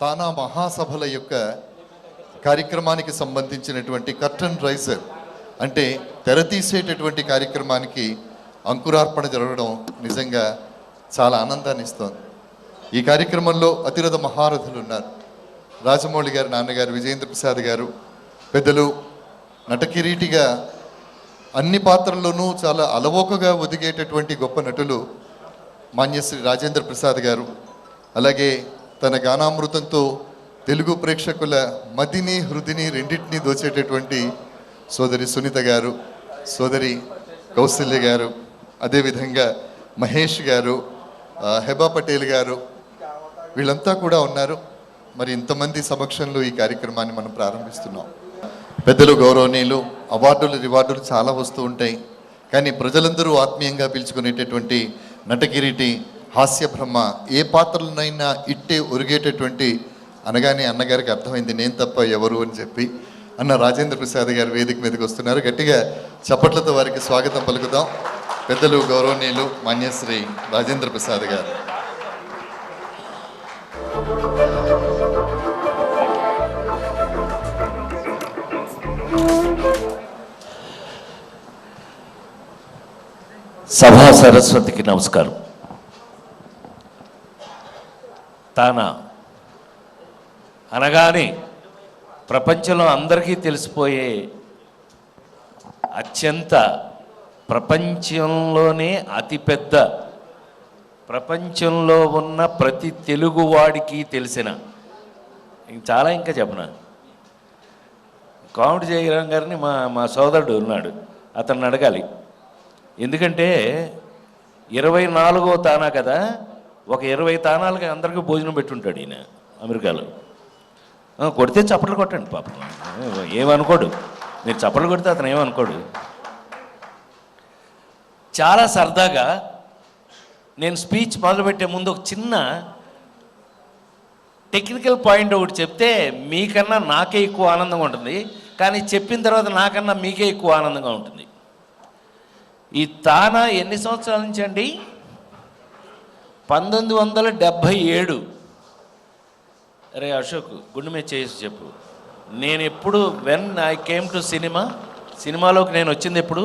తానా మహాసభల యొక్క కార్యక్రమానికి సంబంధించినటువంటి కర్టన్ రైజర్ అంటే తెరతీసేటటువంటి కార్యక్రమానికి అంకురార్పణ జరగడం నిజంగా చాలా ఆనందాన్ని ఇస్తోంది. ఈ కార్యక్రమంలో అతిరథ మహారథులు ఉన్నారు. రాజమౌళి గారు, నాన్నగారు విజయేంద్ర ప్రసాద్ గారు, పెద్దలు నటకిరీటిగా అన్ని పాత్రల్లోనూ చాలా అలవోకగా ఒదిగేటటువంటి గొప్ప నటులు మాన్యశ్రీ రాజేంద్ర ప్రసాద్ గారు, అలాగే తన గానామృతంతో తెలుగు ప్రేక్షకుల మదిని హృదిని రెండింటినీ దోచేటటువంటి సోదరి సునీత గారు, సోదరి కౌశల్య గారు, అదేవిధంగా మహేష్ గారు, హెబా పటేల్ గారు, వీళ్ళంతా కూడా ఉన్నారు. మరి ఇంతమంది సమక్షంలో ఈ కార్యక్రమాన్ని మనం ప్రారంభిస్తున్నాం. పెద్దలు, గౌరవనీయులు, అవార్డులు రివార్డులు చాలా వస్తూ ఉంటాయి. కానీ ప్రజలందరూ ఆత్మీయంగా పిలుచుకునేటటువంటి నటకిరీటి, హాస్య బ్రహ్మ, ఏ పాత్రలనైనా ఇట్టే ఒరిగేటటువంటి అనగానే అన్నగారికి అర్థమైంది నేను తప్ప ఎవరు అని చెప్పి అన్న రాజేంద్ర ప్రసాద్ గారు వేదిక మీదకి వస్తున్నారు. గట్టిగా చప్పట్లతో వారికి స్వాగతం పలుకుదాం. పెద్దలు, గౌరవనీయులు మాన్యశ్రీ రాజేంద్ర ప్రసాద్ గారు. సభా సరస్వతికి నమస్కారం. తానా అనగానే ప్రపంచంలో అందరికీ తెలిసిపోయే అత్యంత ప్రపంచంలోనే అతిపెద్ద, ప్రపంచంలో ఉన్న ప్రతి తెలుగువాడికి తెలిసిన, ఇంకా చెప్పనా, కామెడీ జయరాం గారిని మా సోదరుడు ఉన్నాడు, అతన్ని అడగాలి. ఎందుకంటే 24వ తానా కదా, ఒక 20 తానాలకి అందరికీ భోజనం పెట్టుంటాడు ఈయన అమెరికాలో. కొడితే చప్పట్లు కొట్టండి పాపం, ఏమనుకోడు. మీరు చప్పట్లు కొడితే అతను ఏమనుకోడు. చాలా సరదాగా నేను స్పీచ్ మొదలుపెట్టే ముందు ఒక చిన్న టెక్నికల్ పాయింట్ ఒకటి చెప్తే మీకన్నా నాకే ఎక్కువ ఆనందంగా ఉంటుంది, కానీ చెప్పిన తర్వాత నాకన్నా మీకే ఎక్కువ ఆనందంగా ఉంటుంది. ఈ తానా ఎన్ని సంవత్సరాల నుంచి అండి? 1977. అరే అశోక్, గుండె మీద చేసి చెప్పు. నేను ఎప్పుడు వెన్ ఐ కేమ్ టు సినిమాలోకి నేను వచ్చింది ఎప్పుడు?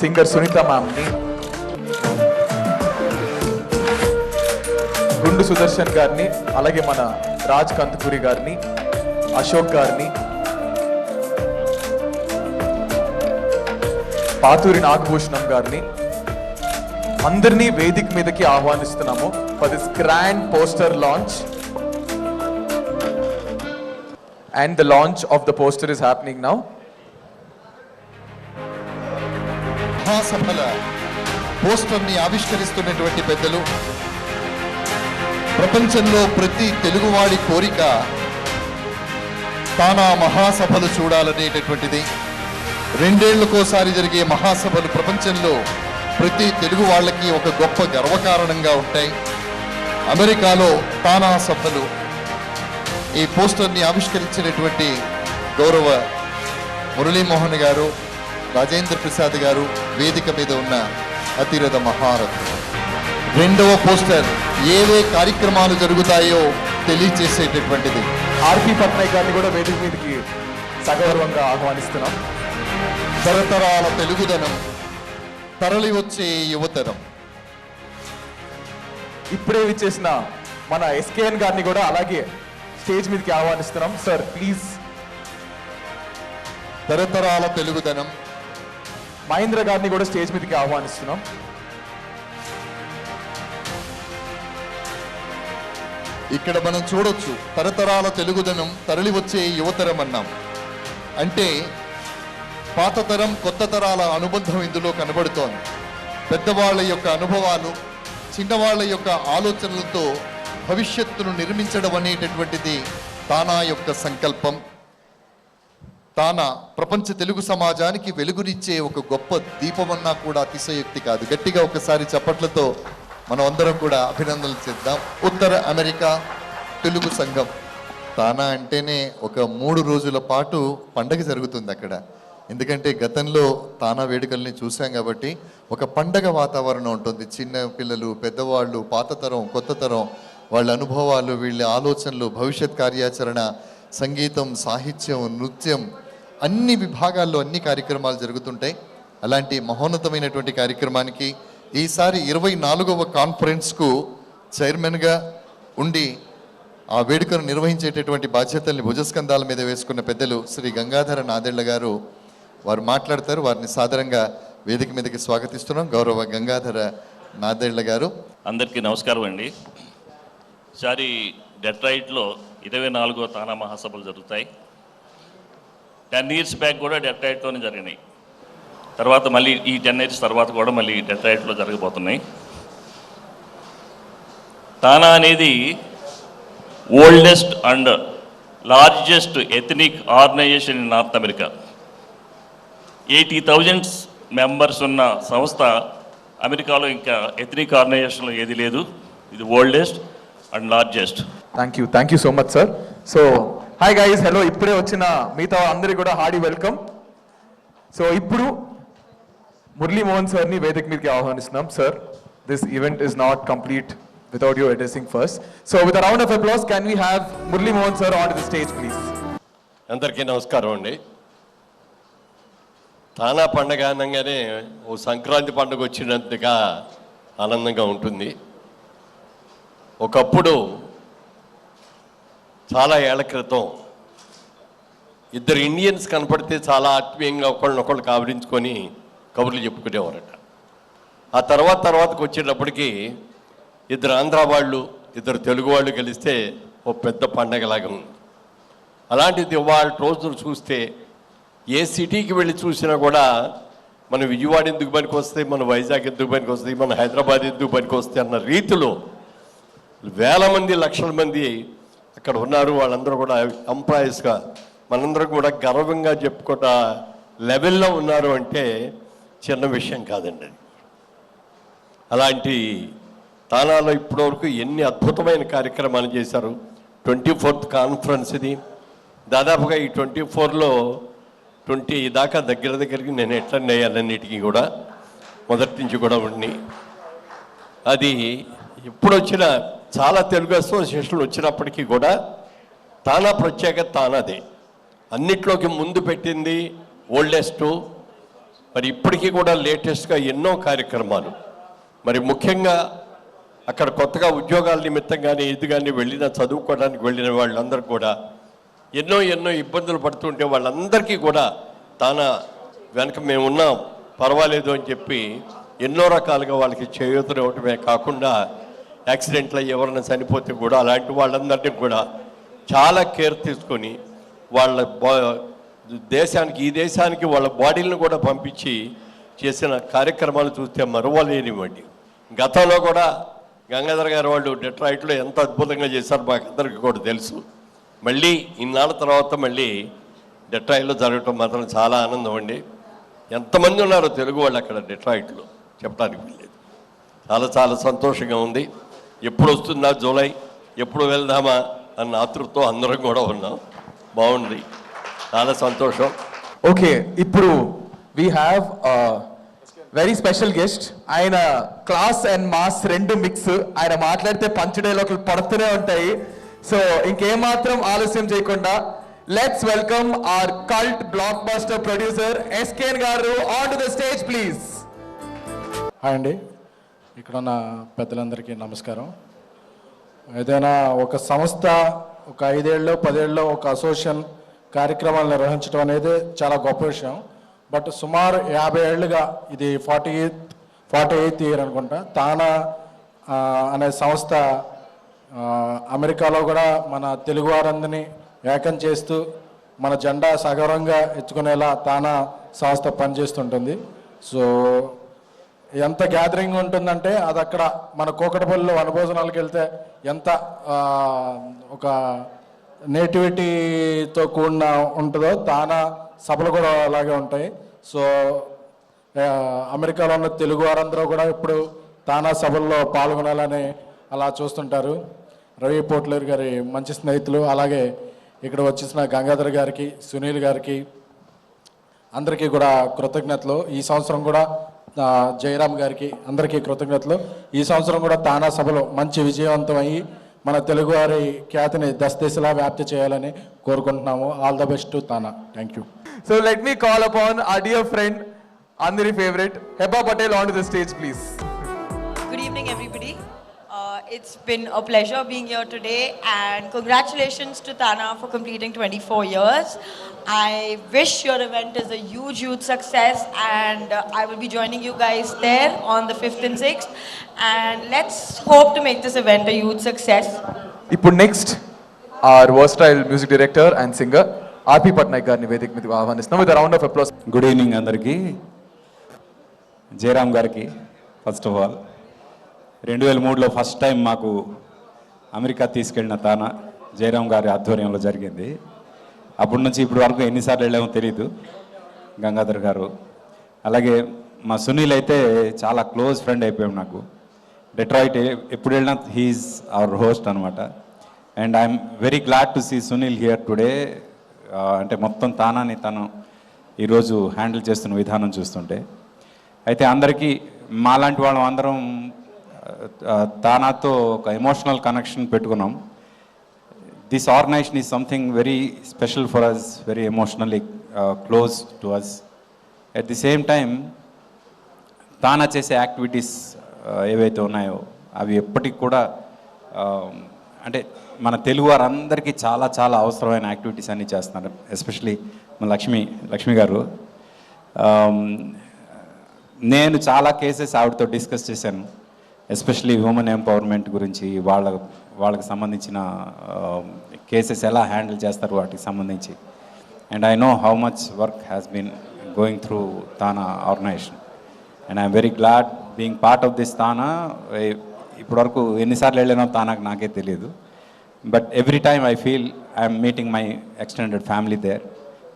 సింగర్ సునీత మ్యామ్ని, గుండు సుదర్శన్ గారిని, అలాగే మన రాజ్ కందుకూరి గారిని, అశోక్ గారిని, పాతూరి నాగభూషణం గారిని అందరినీ వేదిక మీదకి ఆహ్వానిస్తున్నాము for this grand poster launch. And the launch of the poster is happening now. మహాసభల పోస్టర్ని ఆవిష్కరిస్తున్నటువంటి పెద్దలు, ప్రపంచంలో ప్రతి తెలుగువాడి కోరిక తానా మహాసభలు చూడాలనేటటువంటిది. 2 ఏళ్లకోసారి జరిగే మహాసభలు ప్రపంచంలో ప్రతి తెలుగు వాళ్ళకి ఒక గొప్ప గర్వకారణంగా ఉంటాయి. అమెరికాలో తానా సభలు. ఈ పోస్టర్ని ఆవిష్కరించినటువంటి గౌరవ మురళీమోహన్ గారు, రాజేంద్ర ప్రసాద్ గారు వేదిక మీద ఉన్న అతిరథ మహారథులు. 2వ పోస్టర్ ఏవే కార్యక్రమాలు జరుగుతాయో తెలియచేసేటటువంటిది. ఆర్పి పట్నాయక్ గారిని కూడా వేదిక మీదకి సగౌరవంగా ఆహ్వానిస్తున్నాం. తరతరాల తెలుగుదనం, తరలి వచ్చే యువతరం. ఇప్పుడే విచ్చేసిన మన ఎస్కేఎన్ గారిని కూడా అలాగే స్టేజ్ మీదకి ఆహ్వానిస్తున్నాం. Sir please. తరతరాల తెలుగుదనం. మహేంద్ర గారిని కూడా స్టేజ్ మీదకి ఆహ్వానిస్తున్నాం. ఇక్కడ మనం చూడొచ్చు, తరతరాల తెలుగుదనం, తరలి వచ్చే యువతరం అన్నాం. అంటే పాత తరం, కొత్త తరాల అనుబంధం ఇందులో కనబడుతోంది. పెద్దవాళ్ళ యొక్క అనుభవాలు, చిన్నవాళ్ల యొక్క ఆలోచనలతో భవిష్యత్తును నిర్మించడం అనేటటువంటిది తానా యొక్క సంకల్పం. తానా ప్రపంచ తెలుగు సమాజానికి వెలుగునిచ్చే ఒక గొప్ప దీపమన్నా కూడా అతిశయోక్తి కాదు. గట్టిగా ఒకసారి చప్పట్లతో మనం అందరం కూడా అభినందనలు చేద్దాం. ఉత్తర అమెరికా తెలుగు సంఘం. తానా అంటేనే ఒక 3 రోజుల పాటు పండగ జరుగుతుంది అక్కడ. ఎందుకంటే గతంలో తానా వేడుకల్ని చూసాం కాబట్టి ఒక పండగ వాతావరణం ఉంటుంది. చిన్న పిల్లలు, పెద్దవాళ్ళు, పాత తరం, కొత్త తరం వాళ్ళ అనుభవాలు, వీళ్ళ ఆలోచనలు, భవిష్యత్ కార్యాచరణ, సంగీతం, సాహిత్యం, నృత్యం, అన్ని విభాగాల్లో అన్ని కార్యక్రమాలు జరుగుతుంటాయి. అలాంటి మహోన్నతమైనటువంటి కార్యక్రమానికి ఈసారి 24వ కాన్ఫరెన్స్కు చైర్మన్గా ఉండి ఆ వేడుకను నిర్వహించేటటువంటి బాధ్యతల్ని భుజస్కంధాల మీద వేసుకున్న పెద్దలు శ్రీ గంగాధర నాదెళ్ల గారు వారు మాట్లాడతారు. వారిని సాదరంగా వేదిక మీదకి స్వాగతిస్తున్నాం. గౌరవ గంగాధర నాదెళ్ల గారు. అందరికీ నమస్కారం అండి. ఈసారి డెట్రాయిట్లో 24వ తానా మహాసభలు జరుగుతాయి. 10 years బ్యాక్ కూడా డెట్రాయిట్లోనే జరిగినాయి. తర్వాత మళ్ళీ ఈ 10 years తర్వాత కూడా మళ్ళీ డెట్రాయిట్లో జరగబోతున్నాయి. తానా అనేది oldest and largest ethnic organisation in North America. 80,000 members ఉన్న సంస్థ అమెరికాలో ఇంకా ఎథనిక్ ఆర్గనైజేషన్లో ఏది లేదు. ఇది oldest and largest. Thank you so much sir. So hi guys, hello. ఇప్పుడే వచ్చిన మిగతా అందరికీ కూడా హార్డీ వెల్కమ్. సో ఇప్పుడు మురళీ మోహన్ సార్ని వేదిక మీదకి ఆహ్వానిస్తున్నాం. Sir, this event is not complete without you addressing first. So with a round of applause, can we have Murli Mohan sir onto the stage, please? అందరికీ నమస్కారం అండి. తానా పండగ అనగానే ఓ సంక్రాంతి పండుగ వచ్చినంతగా ఆనందంగా ఉంటుంది. ఒకప్పుడు చాలా ఏళ్ల క్రితం ఇద్దరు ఇండియన్స్ కనపడితే చాలా ఆత్మీయంగా ఒకళ్ళనొకళ్ళు కావరించుకొని కబుర్లు చెప్పుకునేవారట. ఆ తర్వాతకు వచ్చేటప్పటికి ఇద్దరు ఆంధ్ర వాళ్ళు, ఇద్దరు తెలుగు వాళ్ళు కలిస్తే ఓ పెద్ద పండగలాగా ఉంది. అలాంటిది వాళ్ళ రోజులు చూస్తే ఏ సిటీకి వెళ్ళి చూసినా కూడా మన విజయవాడ ఎందుకు పనికి వస్తాయి, మన వైజాగ్ ఎందుకు పనికి వస్తాయి, మన హైదరాబాద్ ఎందుకు పనికి వస్తాయి అన్న రీతిలో వేల మంది, లక్షల మంది అక్కడ ఉన్నారు. వాళ్ళందరూ కూడా ఎంప్లాయీస్గా మనందరం కూడా గర్వంగా చెప్పుకున్న లెవెల్లో ఉన్నారు అంటే చిన్న విషయం కాదండి. అలాంటి తానాలో ఇప్పటివరకు ఎన్ని అద్భుతమైన కార్యక్రమాలు చేశారు. 24th కాన్ఫరెన్స్ ఇది. దాదాపుగా ఈ 24లో 20 దాకా దగ్గరికి నేను అటెండ్ అయ్యానన్నిటికీ కూడా మొదటి నుంచి కూడా ఉండి, అది ఇప్పుడు వచ్చిన చాలా తెలుగు అసోసియేషన్లు వచ్చినప్పటికీ కూడా తానా ప్రత్యేకత తానాదే. అన్నిట్లోకి ముందు పెట్టింది ఓల్డెస్ట్. మరి ఇప్పటికీ కూడా లేటెస్ట్గా ఎన్నో కార్యక్రమాలు. మరి ముఖ్యంగా అక్కడ కొత్తగా ఉద్యోగాల నిమిత్తం కానీ ఇది కానీ వెళ్ళిన, చదువుకోవడానికి వెళ్ళిన వాళ్ళందరూ కూడా ఎన్నో ఇబ్బందులు పడుతుంటే వాళ్ళందరికీ కూడా తానా వెనక మేము ఉన్నాం, పర్వాలేదు అని చెప్పి ఎన్నో రకాలుగా వాళ్ళకి చేయూతనివ్వటమే కాకుండా యాక్సిడెంట్లో ఎవరైనా చనిపోతే కూడా అలాంటి వాళ్ళందరినీ కూడా చాలా కేర్ తీసుకొని వాళ్ళ దేశానికి, ఈ దేశానికి వాళ్ళ బాడీలను కూడా పంపించి చేసిన కార్యక్రమాలు చూస్తే మరవలేనివ్వండి. గతంలో కూడా గంగాధర్ గారు వాళ్ళు డెట్రాయిట్లో ఎంత అద్భుతంగా చేశారు మాకు అందరికీ కూడా తెలుసు. మళ్ళీ ఇన్నాళ్ళ తర్వాత మళ్ళీ డెట్రాయిట్లో జరగటం మాత్రం చాలా ఆనందం అండి. ఎంతమంది ఉన్నారో తెలుగు వాళ్ళు అక్కడ డెట్రాయిట్లో చెప్పడానికి వెళ్ళలేదు. చాలా సంతోషంగా ఉంది. ఎప్పుడు వస్తుందా జూలై, ఎప్పుడు వెళ్దామా అన్న ఆతృతతో అందరం కూడా ఉన్నాం. బాగుంది, చాలా సంతోషం. ఓకే, ఇప్పుడు we have very special guest. ఆయన క్లాస్ అండ్ మాస్ రెండు మిక్స్. ఆయన మాట్లాడితే పంచడేలోకి పడుతూనే ఉంటాయి. సో ఇంకేమాత్రం ఆలస్యం చేయకుండా let's welcome our cult blockbuster producer SKN గారు on to the stage please. Hi అండి, ఇక్కడ ఉన్న పెద్దలందరికీ నమస్కారం. ఏదైనా ఒక సంస్థ ఒక 5 ఏళ్ళలో 10 ఏళ్ళలో ఒక అసోసియేషన్ కార్యక్రమాలు నిర్వహించడం అనేది చాలా గొప్ప విషయం. బట్ సుమారు 50 ఏళ్ళుగా ఇది 48th ఇయర్ అనుకుంటా తానా అనే సంస్థ అమెరికాలో కూడా మన తెలుగువారందరినీ ఏకం చేస్తూ మన జెండా సగౌరవంగా ఎత్తుకునేలా తానా సంస్థ పనిచేస్తుంటుంది. సో ఎంత గ్యాదరింగ్ ఉంటుందంటే అది అక్కడ మన కూకటపల్లిలో వనభోజనాలకు వెళ్తే ఎంత ఒక నేటివిటీతో కూడిన ఉంటుందో తానా సభలు కూడా అలాగే ఉంటాయి. సో అమెరికాలో ఉన్న తెలుగు వారందరూ కూడా ఇప్పుడు తానా సభల్లో పాల్గొనాలని అలా చూస్తుంటారు. రవి పోట్లేరు గారి మంచి స్నేహితులు, అలాగే ఇక్కడ వచ్చేసిన గంగాధర్ గారికి, సునీల్ గారికి అందరికీ కూడా కృతజ్ఞతలు. ఈ సంవత్సరం కూడా జయరామ్ గారికి అందరికీ కృతజ్ఞతలు. ఈ సంవత్సరం కూడా తానా సభలో మంచి విజయవంతమయ్యి మన తెలుగువారి ఖ్యాతిని దశదిశలా వ్యాప్తి చేయాలని కోరుకుంటున్నాము. All the best to TANA. Thank you. So let me call upon our dear friend, Andheri favorite, Heba Patel onto the stage, please. Good evening, everybody. It's been a pleasure being here today, and congratulations to Tana for completing 24 years. I wish your event is a huge success, and I will be joining you guys there on the 5th and 6th. And let's hope to make this event a huge success. ఇప్పుడు next our versatile music director and singer RP Patnaik గారిని వేదిక మీద ఆహ్వానిస్తున్నాం with round of applause. Good evening అందరికీ. జయరామ్ గారికి first of all 2003లో first time మాకు America తీసుకెళ్ళిన తానా జయరామ్ గారి ఆధ్వర్యంలో జరిగింది. అప్పటి నుంచి ఇప్పటి వరకు ఎన్నిసార్లు వెళ్ళామో తెలీదు. గంగాధర్ గారు అలాగే మా సునీల్ అయితే చాలా క్లోజ్ ఫ్రెండ్ అయిపోయాం నాకు. డెట్రాయిట్ ఎప్పుడు వెళ్ళినా హీఈస్ అవర్ హోస్ట్ అనమాట. And I'm very glad to see Sunil here today. అంటే మొత్తం తానాని తను ఈరోజు హ్యాండిల్ చేస్తున్న విధానం చూస్తుంటే అయితే అందరికీ మాలాంటి వాళ్ళం అందరం తానాతో ఒక ఎమోషనల్ కనెక్షన్ పెట్టుకున్నాం. This organization is something very special for us, very emotionally close to us. At the same time TANA చేసే యాక్టివిటీస్ ఏవైతే ఉన్నాయో అవి ఎప్పటికి కూడా అంటే మన తెలుగు వారందరికీ చాలా చాలా అవసరమైన యాక్టివిటీస్ అన్నీ చేస్తున్నారు. ఎస్పెషలీ మన లక్ష్మి గారు. నేను చాలా కేసెస్ ఆవిడతో డిస్కస్ చేశాను, ఎస్పెషలీ ఉమెన్ ఎంపవర్మెంట్ గురించి, వాళ్ళకి సంబంధించిన కేసెస్ ఎలా హ్యాండిల్ చేస్తారు వాటికి సంబంధించి. And I know how much work has been going through TANA organization. And I'm very glad being part of this TANA. ఇప్పటివరకు ఎన్నిసార్లు వెళ్ళానో తానాకు నాకే తెలియదు. But every time I feel I'm meeting my extended family there.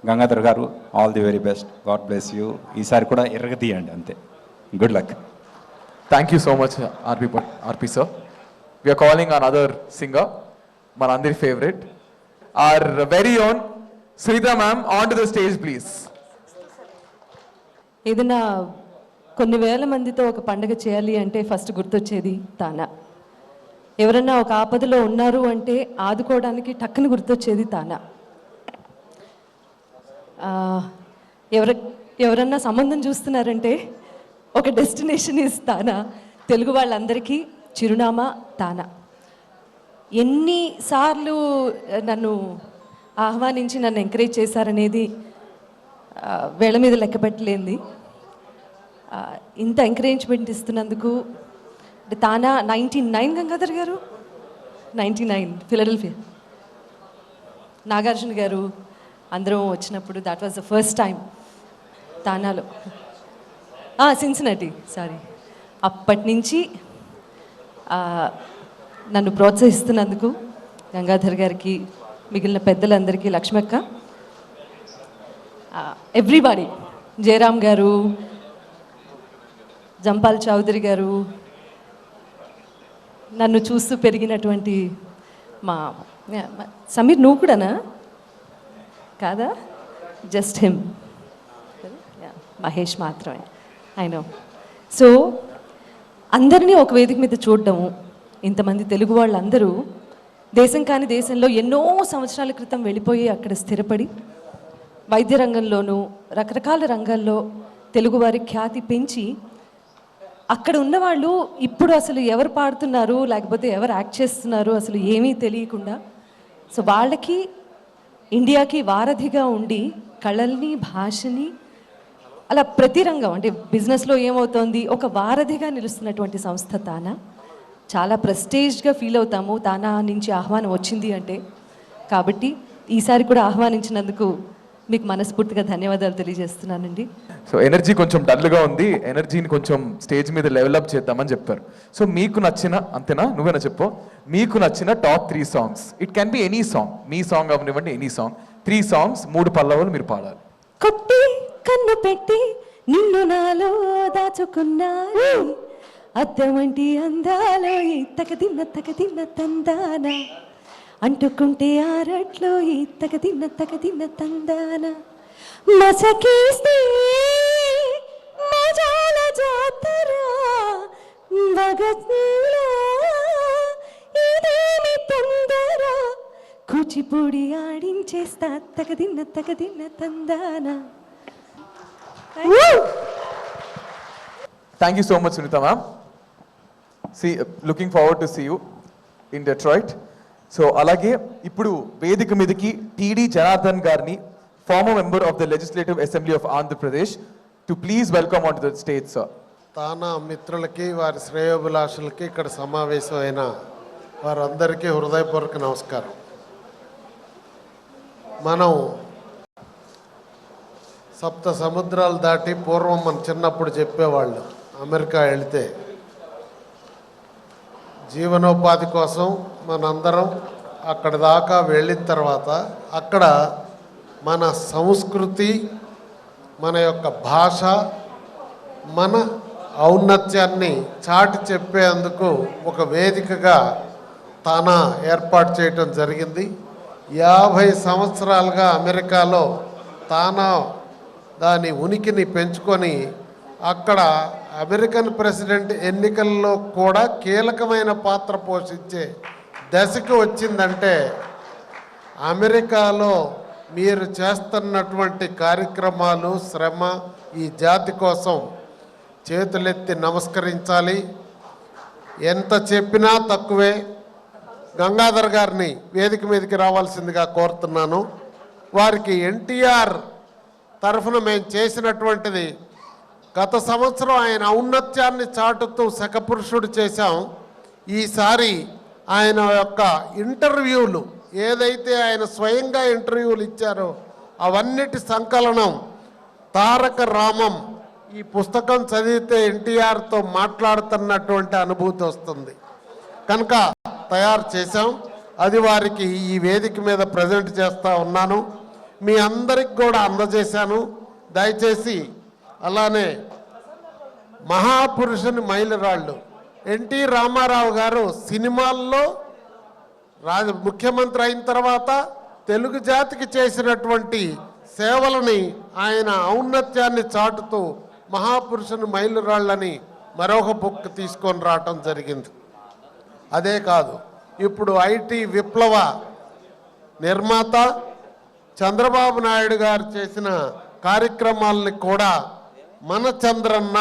Gangadhar గారు, all the very best. God bless you. ఈసారి కూడా ఎరగతీయండి అంతే. Good luck. Thank you so much, RP sir. We are calling another singer, మన అందరి favorite, our very own Sunita ma'am, onto the stage please. ఏదైనా కొన్ని వేల మందితో ఒక పండుగ చేయాలి అంటే ఫస్ట్ గుర్తొచ్చేది తానా. ఎవరన్నా ఒక ఆపదలో ఉన్నారు అంటే ఆదుకోవడానికి టక్కున గుర్తొచ్చేది తానా. ఎవరన్నా సంబంధం చూస్తున్నారంటే ఒక డెస్టినేషన్ ఇస్ తానా. తెలుగు వాళ్ళందరికీ చిరునామా తానా. ఎన్నిసార్లు నన్ను ఆహ్వానించి నన్ను ఎంకరేజ్ చేశారనేది వేళ మీద లెక్క పెట్టలేంది. ఇంత ఎంకరేజ్మెంట్ ఇస్తున్నందుకు అంటే తానా 99 గంగాధర్ గారు 99 ఫిలడెల్ఫియా, నాగార్జున గారు అందరం వచ్చినప్పుడు that was the first time తానాలో. Cincinnati, sorry. అప్పటి నుంచి నన్ను ప్రోత్సహిస్తున్నందుకు గంగాధర్ గారికి, మిగిలిన పెద్దలందరికీ, లక్ష్మక్క, ఎవ్రీబడి, జయరామ్ గారు, జంపాల్ చౌదరి గారు, నన్ను చూస్తూ పెరిగినటువంటి మా సమీర్, నువ్వు కూడానా? కాదా? జస్ట్ హిమ్, మహేష్ మాత్రమే. I know. సో అందరినీ ఒక వేదిక మీద చూడడము, ఇంతమంది తెలుగు వాళ్ళందరూ దేశం కాని దేశంలో ఎన్నో సంవత్సరాల క్రితం వెళ్ళిపోయి అక్కడ స్థిరపడి వైద్య రంగంలోనూ రకరకాల రంగాల్లో తెలుగువారి ఖ్యాతి పెంచి అక్కడ ఉన్నవాళ్ళు ఇప్పుడు అసలు ఎవరు పాడుతున్నారు లేకపోతే ఎవరు యాక్ట్ చేస్తున్నారు అసలు ఏమీ తెలియకుండా, సో వాళ్ళకి ఇండియాకి వారధిగా ఉండి కళల్ని, భాషని, అలా ప్రతి రంగం అంటే బిజినెస్లో ఏమవుతోంది ఒక వారధిగా నిలుస్తున్నటువంటి సంస్థ తానా. చాలా ప్రెస్టేజ్గా ఫీల్ అవుతాము తానా నుంచి ఆహ్వానం వచ్చింది అంటే. కాబట్టి ఈసారి కూడా ఆహ్వానించినందుకు మీకు మనస్ఫూర్తిగా ధన్యవాదాలు తెలియజేస్తున్నానండి. సో ఎనర్జీ కొంచెం డల్గా ఉంది, ఎనర్జీని కొంచెం స్టేజ్ మీద లెవెలప్ చేద్దామని చెప్పారు. సో మీకు నచ్చిన, అంతేనా, నువ్వేనా చెప్పు, మీకు నచ్చిన top 3 songs. It can be any song, me song అవనివ్వండి, ఎనీ సాంగ్. 3 సాంగ్స్, 3 పల్లవులు మీరు పాడాలి. కొట్టి కన్ను పెట్టి నిన్ను నాలో దాచుకున్నాను, అద్దమంటి అందాలో ఈ తగదిన్న తందాన, అంటుకుంటే ఆరట్లో ఈ తగదిన్న తందాన, మసకేస్తే మజాల జాతర వగత్లో ఇదేమి కూచిపూడి ఆడించేస్తా తగదిన్న తందానా. Thank you so much, Sunita ma'am. Looking forward to see you in Detroit. So అలాగే ఇప్పుడు వేదిక మీదకి టీడీ జనార్దన్ గారిని, former member of the Legislative Assembly of Andhra Pradesh, to please welcome onto the stage, sir. తానా మిత్రులకి, వారి శ్రేయోభిలాషులకి, ఇక్కడ సమావేశమైన వారందరికీ హృదయపూర్వక నమస్కారం. మనం సప్త సముద్రాలు దాటి పూర్వం మన చిన్నప్పుడు చెప్పేవాళ్ళు అమెరికా వెళితే జీవనోపాధి కోసం మనందరం అక్కడ దాకా వెళ్ళిన తర్వాత అక్కడ మన సంస్కృతి, మన యొక్క భాష, మన ఔన్నత్యాన్ని చాటి చెప్పేందుకు ఒక వేదికగా తానా ఏర్పాటు చేయటం జరిగింది. 50 సంవత్సరాలుగా అమెరికాలో తానా దాని ఉనికిని పెంచుకొని అక్కడ అమెరికన్ ప్రెసిడెంట్ ఎన్నికల్లో కూడా కీలకమైన పాత్ర పోషించే దశకు వచ్చిందంటే అమెరికాలో మీరు చేస్తున్నటువంటి కార్యక్రమాలు, శ్రమ ఈ జాతి కోసం చేతులెత్తి నమస్కరించాలి. ఎంత చెప్పినా తక్కువే. గంగాధర్ గారిని వేదిక మీదకి రావాల్సిందిగా కోరుతున్నాను. వారికి ఎన్టీఆర్ తరఫున మేము చేసినటువంటిది, గత సంవత్సరం ఆయన ఔన్నత్యాన్ని చాటుతూ శకపురుషుడు చేశాం. ఈసారి ఆయన యొక్క ఇంటర్వ్యూలు ఏదైతే ఆయన స్వయంగా ఇంటర్వ్యూలు ఇచ్చారో అవన్నిటి సంకలనం తారక రామం. ఈ పుస్తకం చదివితే ఎన్టీఆర్తో మాట్లాడుతున్నటువంటి అనుభూతి వస్తుంది కనుక తయారు చేశాం. అది వారికి ఈ వేదిక మీద ప్రజెంట్ చేస్తూ ఉన్నాను. మీ అందరికి కూడా అందజేశాను. దయచేసి అలానే మహాపురుషుని మైలురాళ్ళు ఎన్టీ రామారావు గారు సినిమాల్లో ముఖ్యమంత్రి అయిన తర్వాత తెలుగు జాతికి చేసినటువంటి సేవలని, ఆయన ఔన్నత్యాన్ని చాటుతూ మహాపురుషుని మైలురాళ్ళని మరొక బుక్ తీసుకొని రావటం జరిగింది. అదే కాదు, ఇప్పుడు ఐటీ విప్లవ నిర్మాత చంద్రబాబు నాయుడు గారు చేసిన కార్యక్రమాలని కూడా మన చంద్రన్న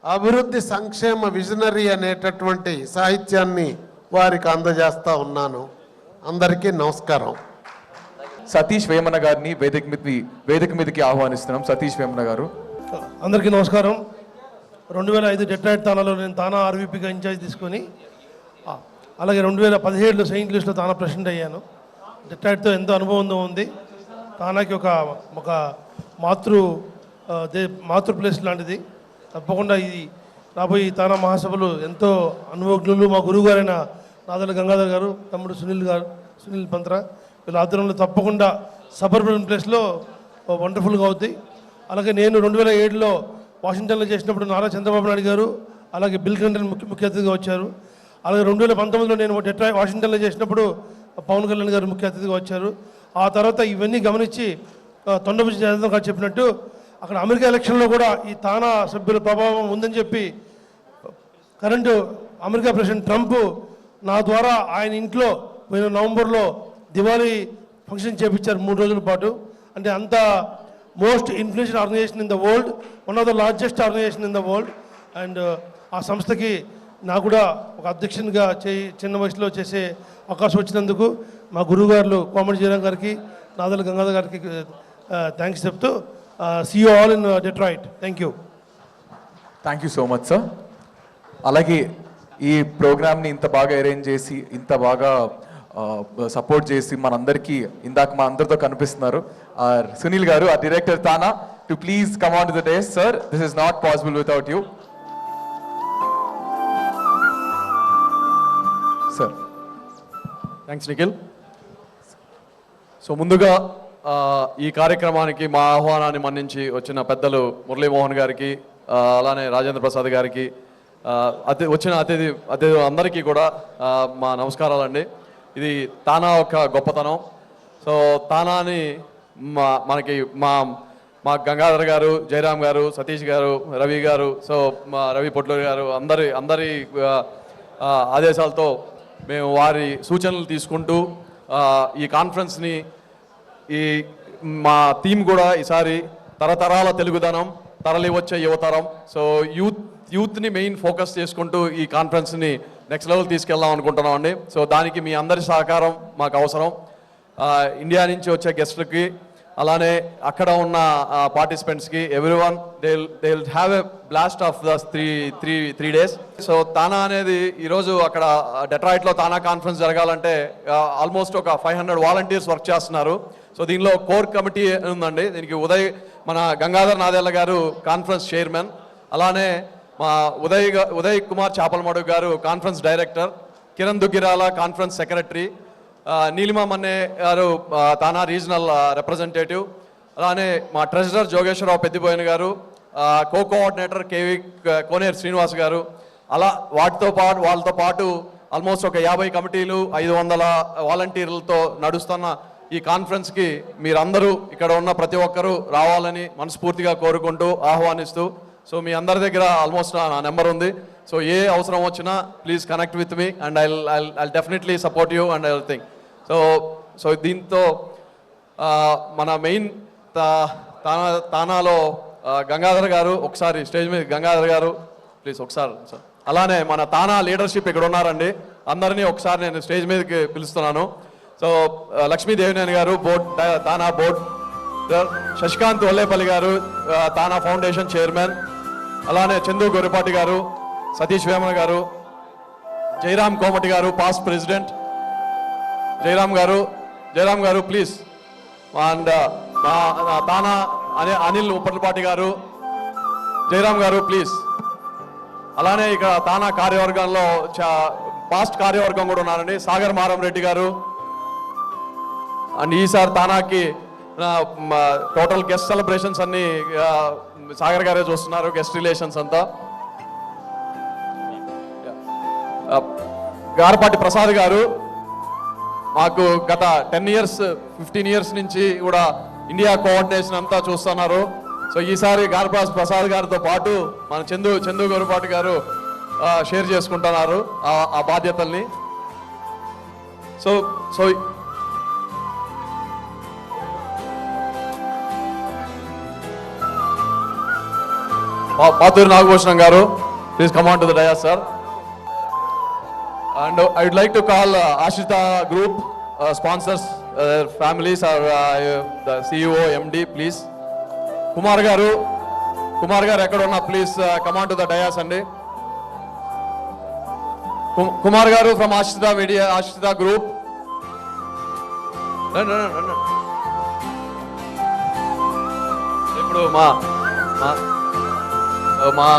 అభివృద్ధి సంక్షేమ విజనరీ అనేటటువంటి సాహిత్యాన్ని వారికి అందజేస్తూ ఉన్నాను. అందరికీ నమస్కారం. సతీష్ వేమన గారిని వేదిక మీదకి ఆహ్వానిస్తున్నాం. సతీష్ వేమన గారు. అందరికీ నమస్కారం. 2005 డెట్రాయిట్ తానాలో నేను తానా ఆర్వీపీగా ఇన్ఛార్జ్ తీసుకొని, అలాగే 2017లో సెయింట్ లూయిస్లో తానా ప్రెసిడెంట్ అయ్యాను. డెట్రాయిట్తో ఎంతో అనుభవం ఉంది. తానాకి ఒక మాతృ ప్లేస్ లాంటిది. తప్పకుండా ఇది రాబోయే తానా మహాసభలు ఎంతో అనుభవజ్ఞులు, మా గురువు గారైన నాదల గంగాధర్ గారు, తమ్ముడు సునీల్ పంత్రా, వీళ్ళ ఆధ్వర్యంలో తప్పకుండా సబర్బన్ ప్లేస్లో వండర్ఫుల్గా అవుతాయి. అలాగే నేను 2007లో వాషింగ్టన్లో చేసినప్పుడు నారా చంద్రబాబు నాయుడు గారు, అలాగే బిల్ క్లింటన్ ముఖ్య అతిథిగా వచ్చారు. అలాగే 2019లో నేను వాషింగ్టన్లో చేసినప్పుడు పవన్ కళ్యాణ్ గారు ముఖ్య అతిథిగా వచ్చారు. ఆ తర్వాత ఇవన్నీ గమనించి తొండభుజ జనార్దన్ గారు చెప్పినట్టు అక్కడ అమెరికా ఎలక్షన్లో కూడా ఈ తానా సభ్యుల ప్రభావం ఉందని చెప్పి కరెంటు అమెరికా ప్రెసిడెంట్ ట్రంప్ నా ద్వారా ఆయన ఇంట్లో పోయిన నవంబర్లో దివాళీ ఫంక్షన్ చేపించారు 3 రోజుల పాటు. అంటే అంత most influential organisation in the world, one of the largest organisation in the world. And ఆ సంస్థకి నాకు కూడా ఒక అధ్యక్షునిగా చిన్న వయసులో చేసే అవకాశం వచ్చినందుకు మా గురువు గారు కోమటి జయరాం గారికి, నాదల గంగాధర్ గారికి థ్యాంక్స్ చెప్తూ see you all in Detroit. Thank you. Thank you so much sir. అలాగే ఈ ప్రోగ్రామ్ని ఇంత బాగా అరేంజ్ చేసి, ఇంత బాగా సపోర్ట్ చేసి మనందరికీ ఇందాక మా అందరితో కనిపిస్తున్నారు సునీల్ గారు, ఆ director TANA, to please come on to the dais. Sir, this is not possible without you. Sir. Thanks Nikhil. So ముందుగా ఈ కార్యక్రమానికి మా ఆహ్వానాన్ని మన్నించి వచ్చిన పెద్దలు మురళీమోహన్ గారికి, అలానే రాజేంద్ర ప్రసాద్ గారికి, వచ్చిన అతిథి అందరికీ కూడా మా నమస్కారాలండి. ఇది తానా ఒక గొప్పతనం. సో తానాని మనకి మా గంగాధర్ గారు, జయరామ్ గారు, సతీష్ గారు, రవి గారు, సో మా రవి పొట్లూరి గారు అందరి ఆదేశాలతో మేము వారి సూచనలు తీసుకుంటూ ఈ కాన్ఫరెన్స్ని ఈ మా థీమ్ కూడా ఈసారి తరతరాల తెలుగుదనం తరలి వచ్చే యువతరం. సో యూత్ని మెయిన్ ఫోకస్ చేసుకుంటూ ఈ కాన్ఫరెన్స్ని నెక్స్ట్ లెవెల్ తీసుకెళ్దాం అనుకుంటున్నాం అండి. సో దానికి మీ అందరి సహకారం మాకు అవసరం. ఇండియా నుంచి వచ్చే గెస్ట్లకి, అలానే అక్కడ ఉన్న పార్టిసిపెంట్స్కి, everyone they will have a blast of the three days. So TANA అనేది ఈరోజు అక్కడ డెట్రాయిట్లో తానా కాన్ఫరెన్స్ జరగాలంటే ఆల్మోస్ట్ ఒక 500 వాలంటీర్స్ వర్క్ చేస్తున్నారు. సో దీనిలో కోర్ కమిటీ ఉందండి. దీనికి మన గంగాధర్ నాదెళ్ల గారు కాన్ఫరెన్స్ చైర్మన్, అలానే మా ఉదయ్ కుమార్ చాపలమడుగు గారు conference director, Kiran Duggirala conference secretary, Neelima Manne గారు తానా రీజనల్ రిప్రజెంటేటివ్, అలానే మా ట్రెజరర్ జోగేశ్వరరావు పెద్దిపోయిన గారు, కోఆర్డినేటర్ కేవి కోనేరు శ్రీనివాస్ గారు, అలా వాళ్ళతో పాటు ఆల్మోస్ట్ ఒక 50 కమిటీలు 500 వాలంటీర్లతో నడుస్తున్న ఈ కాన్ఫరెన్స్కి మీరందరూ ఇక్కడ ఉన్న ప్రతి ఒక్కరూ రావాలని మనస్ఫూర్తిగా కోరుకుంటూ ఆహ్వానిస్తూ, సో మీ అందరి దగ్గర ఆల్మోస్ట్ నా నెంబర్ ఉంది. సో ఏ అవసరం వచ్చినా please connect with me and I definitely support you and everything. So దీంతో మన మెయిన్ తానాలో గంగాధర్ గారు ఒకసారి స్టేజ్ మీద, గంగాధర్ గారు ప్లీజ్ ఒకసారి సార్. అలానే మన తానా లీడర్షిప్ ఇక్కడ ఉన్నారండి, అందరినీ ఒకసారి నేను స్టేజ్ మీదకి పిలుస్తున్నాను. సో లక్ష్మీదేవినేని గారు తానా బోర్డ్, శశికాంత్ వల్లేపల్లి గారు తానా ఫౌండేషన్ చైర్మన్, అలానే చందు గొరిపాటి గారు, సతీష్ వేమన గారు, జయరామ్ కోమటి గారు పాస్ట్ ప్రెసిడెంట్, జయరామ్ గారు ప్లీజ్, అండ్ తానా అనిల్ ఉప్పర్లపాటి గారు, జయరామ్ గారు ప్లీజ్. అలానే ఇక్కడ తానా కార్యవర్గంలో పాస్ట్ కార్యవర్గం కూడా ఉన్నారండి, సాగర్ మారం రెడ్డి గారు. అండ్ ఈసారి తానాకి టోటల్ గెస్ట్ సెలబ్రేషన్స్ అన్ని సాగర్ గారే చూస్తున్నారు, గెస్ట్ రిలేషన్స్ అంతా. గారపాటి ప్రసాద్ గారు మాకు గత 10 years 15 years నుంచి కూడా ఇండియా కోఆర్డినేషన్ అంతా చూస్తున్నారు. సో ఈసారి గారపాటి ప్రసాద్ గారితో పాటు మన చందు గొరిపాటి గారు షేర్ చేసుకుంటున్నారు ఆ బాధ్యతల్ని. సో పాతూరి నాగభూషణం గారు please come on to the dais sir. And I would like to call Ashrita group sponsors, families or the CEO MD please. Kumar గారు ఎక్కడ ఉన్నా please come on to the dais అండి. కుమార్ గారు ఫ్రమ్ ఆశ్రిత మీడియా, ఆశ్రిత గ్రూప్. ఇప్పుడు మా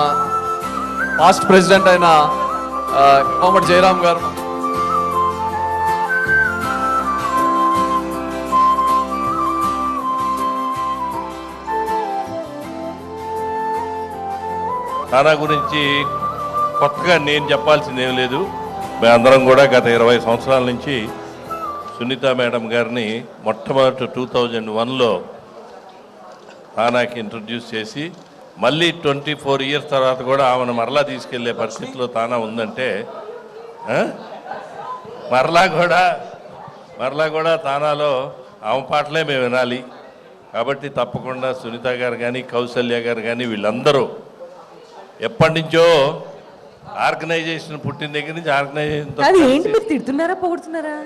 పాస్ట్ ప్రెసిడెంట్ అయిన కోమటి జయరామ్ గారు, తానా గురించి కొత్తగా నేను చెప్పాల్సింది ఏం లేదు. మేమందరం కూడా గత 20 సంవత్సరాల నుంచి సునీత మేడం గారిని మొట్టమొదటి 2001లో తానాకి ఇంట్రడ్యూస్ చేసి మళ్ళీ 24 years తర్వాత కూడా ఆమెను మరలా తీసుకెళ్లే పరిస్థితిలో తానా ఉందంటే మరలా కూడా తానాలో ఆమె పాటలే మేము వినాలి. కాబట్టి తప్పకుండా సునీత గారు కానీ కౌసల్య గారు కానీ వీళ్ళందరూ ఎప్పటి నుంచో ఆర్గనైజేషన్ పుట్టిన దగ్గర నుంచి ఆర్గనైజేషన్ తిడుతున్నారా పొగుడుతున్నారా?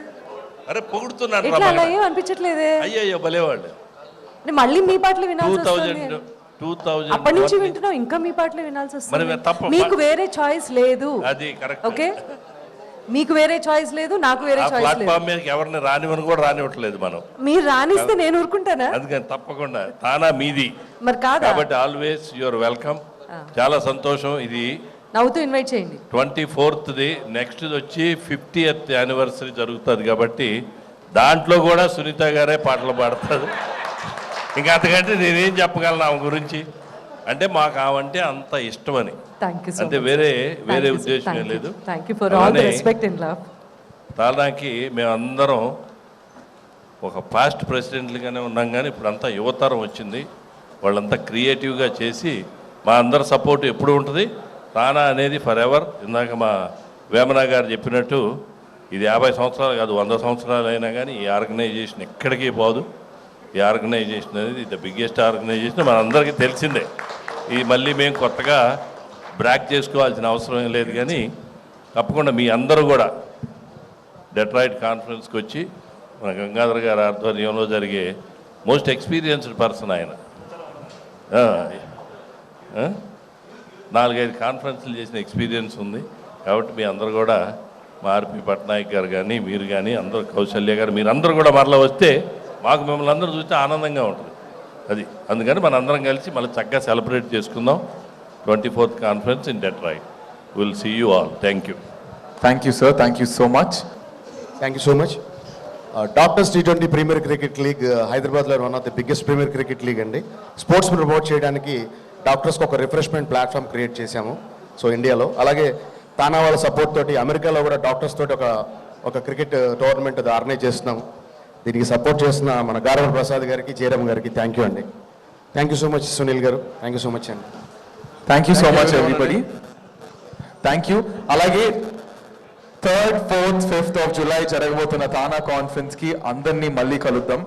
అరే పొగుడుతున్నారు అనిపించట్లేదే. అయ్యో భలేవాళ్ళు. మళ్ళీ మీ పాటలు వినాల్సి 2000 అప్పటి నుంచి వింటున్నాం, ఇంకా మీ పాటలు వినాల్సి వస్తుంది. మీకు వేరే చాయిస్ లేదు. అది కరెక్ట్. ఓకే, మీకు వేరే చాయిస్ లేదు, నాకు వేరే చాయిస్ లేదు. ఎవరిని రానివని కూడా రానివ్వట్లేదు మనం. మీరు రానిస్తే నేను ఊరుకుంటానా? అందుకని తప్పకుండా తానా మీది మరి కాదు. కాబట్టి ఆల్వేస్ యువర్ వెల్కమ్. చాలా సంతోషం. ఇది నవ్వుతూ ఇన్వైట్ చేయండి. 24th నెక్స్ట్ వచ్చి 50th anniversary జరుగుతుంది కాబట్టి దాంట్లో కూడా సునీత గారే పాటలు పాడతారు. ఇంకా అంతకంటే నేనేం చెప్పగలను ఆమె గురించి. అంటే మాకు ఆమంటే అంత ఇష్టమని, అంటే వేరే ఉద్దేశం లేదు. తానాకి మేమందరం ఒక పాస్ట్ ప్రెసిడెంట్లుగానే ఉన్నాం, కానీ ఇప్పుడు అంతా యువతరం వచ్చింది. వాళ్ళంతా క్రియేటివ్గా చేసి మా అందరి సపోర్ట్ ఎప్పుడు ఉంటుంది. తానా అనేది ఫర్ ఎవర్. ఇందాక మా వేమన గారు చెప్పినట్టు ఇది 50 సంవత్సరాలు కాదు, 100 సంవత్సరాలు అయినా కానీ ఈ ఆర్గనైజేషన్ ఎక్కడికి పోదు. ఈ ఆర్గనైజేషన్ అనేది ద బిగ్గెస్ట్ ఆర్గనైజేషన్, మనందరికీ తెలిసిందే. ఇది మళ్ళీ మేము కొత్తగా బ్రాక్ చేసుకోవాల్సిన అవసరం ఏం లేదు. కానీ తప్పకుండా మీ అందరూ కూడా డెట్రాయిట్ కాన్ఫరెన్స్కి వచ్చి మన గంగాధర్ గారి ఆధ్వర్యంలో జరిగే మోస్ట్ ఎక్స్పీరియన్స్డ్ పర్సన్ ఆయన. 4-5 కాన్ఫరెన్స్లు చేసిన ఎక్స్పీరియన్స్ ఉంది. కాబట్టి మీ అందరూ కూడా మా ఆర్పి పట్నాయక్ గారు కానీ మీరు కానీ అందరూ, కౌశల్య గారు, మీరు అందరూ కూడా మరలా వస్తే మాకు మిమ్మల్ని అందరూ చూస్తే ఆనందంగా ఉంటుంది. అది అందుకని మన అందరం కలిసి మళ్ళీ చక్కగా సెలబ్రేట్ చేసుకుందాం 24th conference in Detroit. Will see you all. Thank you. Thank you sir, thank you so much. Thank you so much. Doctors T20 premier cricket league హైదరాబాద్లో one of the biggest premier cricket league అండి. Sports promote చేయడానికి డాక్టర్స్కి ఒక refreshment platform create చేశాము. So ఇండియాలో అలాగే తానా వాళ్ళ support తోటి అమెరికాలో కూడా డాక్టర్స్ తోటి ఒక క్రికెట్ టోర్నమెంట్ ఆర్గనైజ్ చేస్తున్నాం. దీనికి సపోర్ట్ చేస్తున్న మన గారవ ప్రసాద్ గారికి, జయరామ్ గారికి థ్యాంక్ యూ అండి. Thank you so much Sunil గారు. థ్యాంక్ యూ సో మచ్ అండి. Thank you so much everybody. Thank you. అలాగే 3rd, 4th, 5th of July జరగబోతున్న తానా కాన్ఫరెన్స్కి అందరినీ మళ్ళీ కలుద్దాం.